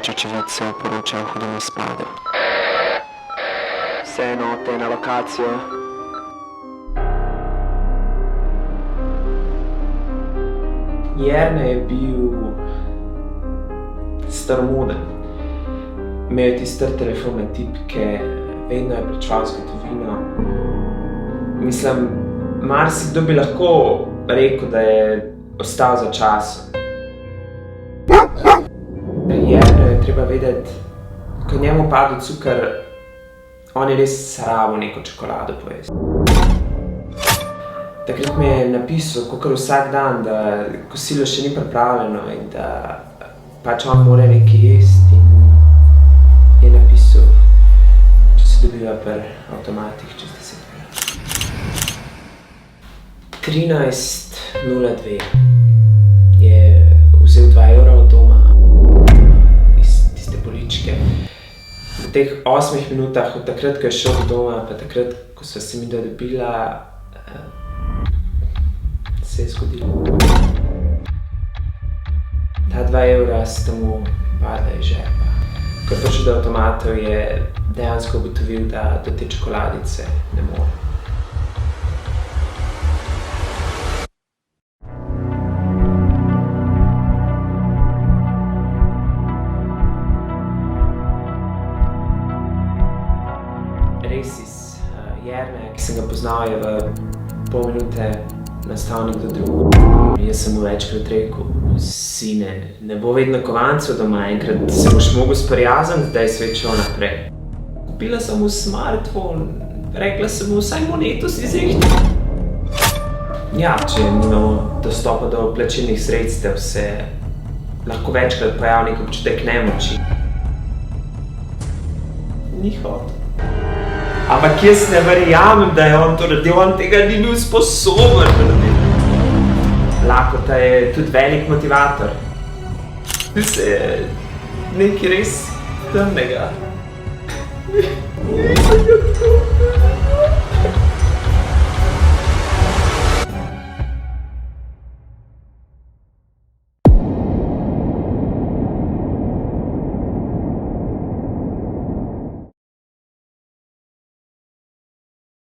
Več očividcev poroča o hudem izpadu. Vse enote na lokacijo. Jernej je bil staromoden. Imel je tiste telefone tipke, vedno je plačeval z gotovino. Mislim, marsikdo bi lahko rekel, da je ostal za časom. Jernej je treba vedeti, ko njemu pade cukor, on je res sravo neko čokolado pojesti. Takrat mi je napisal, kakor vsak dan, da kosilo še ni pripravljeno in da pač on mora nekaj jesti. In je napisal, če se dobiva pri avtomatih čez 10 minut. 13:02 je vzel 2 evra od doma iz tiste poličke. V teh 8 minutah, od takrat, ko je šel do doma, pa takrat, ko sva se midva dobila, se je zgodilo. Ta 2 evra sta mu padla iz žepa. Ko je prišel do avtomatov, je dejansko ugotovil, da do te čokoladice ne more. Res iz Jerneja, ki sem ga poznal, je v pol minute nastal nekdo drug. Jaz sem mu večkrat rekel, sine, ne bo vedno kovancev doma, enkrat se boš mogel sprijazniti, da je svet šel naprej. Kupila sem mu smartphone, rekla sem mu, vsaj moneto si zrihti. Ja, če nimamo dostopa do plačilnih sredstev, se lahko večkrat pojavi nek občutek nemoči. Ni hotel. Ampak jaz ne verjamem, da je on to naredil, on tega ni bil sposoben narediti. Lakota je tudi velik motivator. Se je nekaj res temnega. Nisem ga tako.